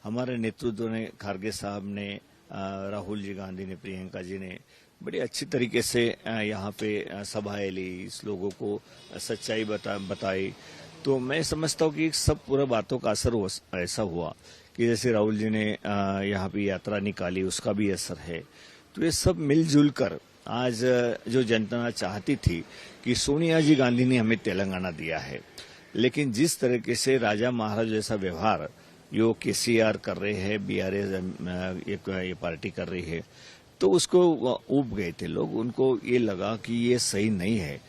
हमारे नेतृत्व ने, खारगे साहब ने, राहुल जी गांधी ने, प्रियंका जी ने बड़ी अच्छी तरीके से यहाँ पे सभाएं ली, इस लोगों को सच्चाई बताई। तो मैं समझता हूँ कि सब पूरा बातों का असर ऐसा हुआ कि जैसे राहुल जी ने यहाँ पे यात्रा निकाली, उसका भी असर है। तो ये सब मिलजुल कर आज जो जनता चाहती थी कि सोनिया जी गांधी ने हमें तेलंगाना दिया है, लेकिन जिस तरीके से राजा महाराज जैसा व्यवहार जो केसीआर कर रहे हैं, बीआरएस ये पार्टी कर रही है, तो उसको ऊब गए थे लोग। उनको ये लगा कि ये सही नहीं है।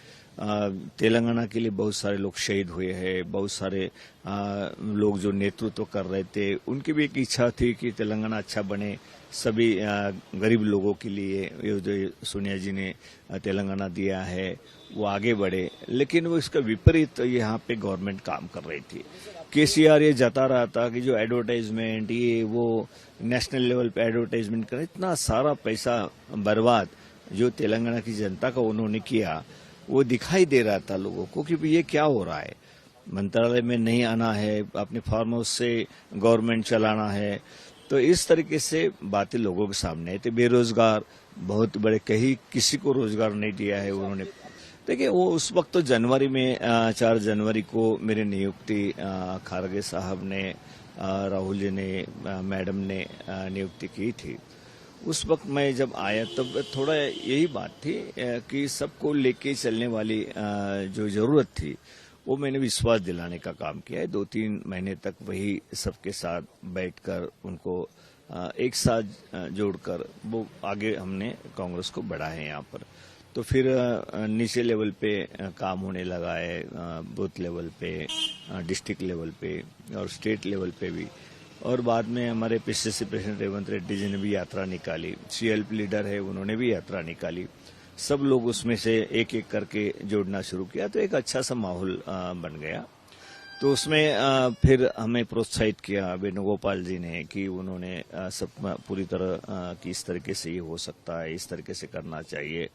तेलंगाना के लिए बहुत सारे लोग शहीद हुए हैं, बहुत सारे लोग जो नेतृत्व कर रहे थे, उनकी भी एक इच्छा थी कि तेलंगाना अच्छा बने, सभी गरीब लोगों के लिए ये जो सोनिया जी ने तेलंगाना दिया है वो आगे बढ़े। लेकिन वो इसका विपरीत यहाँ पे गवर्नमेंट काम कर रही थी। केसीआर ये जता रहा था कि जो एडवर्टाइजमेंट, ये वो नेशनल लेवल पे एडवर्टाइजमेंट कर, इतना सारा पैसा बर्बाद जो तेलंगाना की जनता का उन्होंने किया, वो दिखाई दे रहा था लोगों को कि ये क्या हो रहा है। मंत्रालय में नहीं आना है, अपने फार्म हाउस से गवर्नमेंट चलाना है। तो इस तरीके से बातें लोगों के सामने आई थी। बेरोजगार बहुत बड़े, कहीं किसी को रोजगार नहीं दिया है उन्होंने। देखिए वो उस वक्त तो जनवरी में 4 जनवरी को मेरी नियुक्ति खारगे साहब ने, राहुल जी ने, मैडम ने नियुक्ति की थी। उस वक्त मैं जब आया तब थोड़ा यही बात थी कि सबको लेके चलने वाली जो जरूरत थी वो मैंने विश्वास दिलाने का काम किया है। 2-3 महीने तक वही सबके साथ बैठकर उनको एक साथ जोड़कर वो आगे हमने कांग्रेस को बढ़ा है यहाँ पर। तो फिर नीचे लेवल पे काम होने लगा है, बूथ लेवल पे, डिस्ट्रिक्ट लेवल पे और स्टेट लेवल पे भी। और बाद में हमारे पीसीसी प्रेसिडेंट रेवंत रेड्डी जी ने भी यात्रा निकाली, सीएलपी लीडर है उन्होंने भी यात्रा निकाली। सब लोग उसमें से एक एक करके जोड़ना शुरू किया, तो एक अच्छा सा माहौल बन गया। तो उसमें फिर हमें प्रोत्साहित किया वेणुगोपाल जी ने कि उन्होंने सब पूरी तरह कि इस तरीके से ये हो सकता है, इस तरीके से करना चाहिए।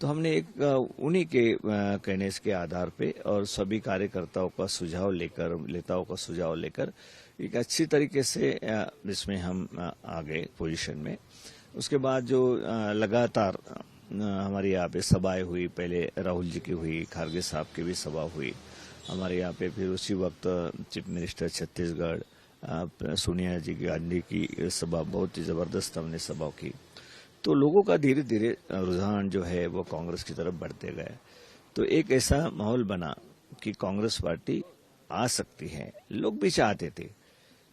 तो हमने एक उन्हीं के कहने के आधार पे और सभी कार्यकर्ताओं का सुझाव लेकर, नेताओं का सुझाव लेकर एक अच्छी तरीके से इसमें हम आ गए पोजीशन में। उसके बाद जो लगातार हमारे यहाँ पे सभाएं हुई, पहले राहुल जी की हुई, खारगे साहब की भी सभा हुई हमारे यहाँ पे। फिर उसी वक्त चीफ मिनिस्टर छत्तीसगढ़ सोनिया जी गांधी की सभा, बहुत ही जबरदस्त हमने सभा की। तो लोगों का धीरे धीरे रुझान जो है वो कांग्रेस की तरफ बढ़ते गए। तो एक ऐसा माहौल बना कि कांग्रेस पार्टी आ सकती है। लोग भी चाहते थे,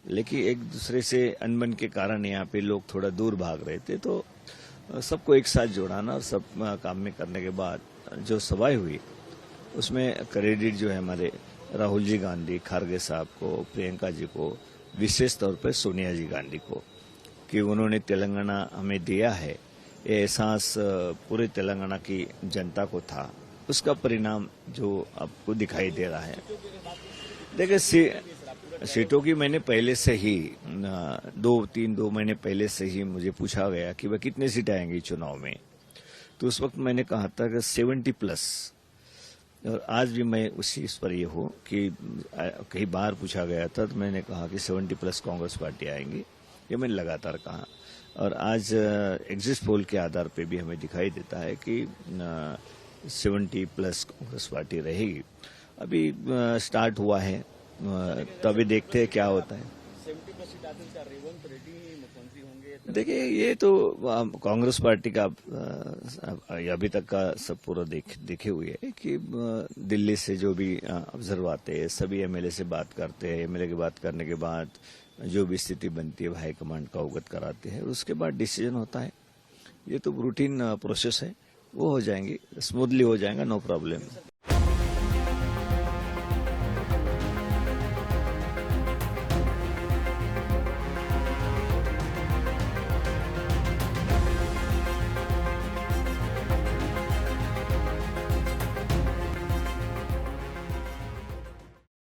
लेकिन एक दूसरे से अनबन के कारण यहाँ पे लोग थोड़ा दूर भाग रहे थे। तो सबको एक साथ जोड़ाना और सब काम में करने के बाद जो सभाएं हुई उसमें क्रेडिट जो है हमारे राहुल जी गांधी, खारगे साहब को, प्रियंका जी को, विशेष तौर पर सोनिया जी गांधी को, कि उन्होंने तेलंगाना हमें दिया है। ये एहसास पूरे तेलंगाना की जनता को था। उसका परिणाम जो आपको दिखाई दे रहा है। देखिए सीटों की मैंने पहले से ही 2 महीने पहले से ही मुझे पूछा गया कि वह कितने सीटें आएंगी चुनाव में। तो उस वक्त मैंने कहा था कि 70+। और आज भी मैं उसी इस पर ये हूँ कि कई बार पूछा गया था तो मैंने कहा कि 70+ कांग्रेस पार्टी आएंगी, ये मैंने लगातार कहा। और आज एग्जिट पोल के आधार पे भी हमें दिखाई देता है कि 70+ कांग्रेस पार्टी रहेगी। अभी स्टार्ट हुआ है, तो अभी देखते हैं क्या होता है। 70+ सीट आते हैं, रेवंत रेड्डी मुख्यमंत्री होंगे? देखिए ये तो कांग्रेस पार्टी का अभी तक का सब पूरा देखे हुए है कि दिल्ली से जो भी ऑब्जर्व आते हैं, सभी एमएलए से बात करते हैं। एमएलए की बात करने के बाद जो भी स्थिति बनती है हाईकमांड का अवगत कराते हैं, उसके बाद डिसीजन होता है। ये तो रूटीन प्रोसेस है, वो हो जाएंगी, स्मूथली हो जाएगा, नो प्रॉब्लम।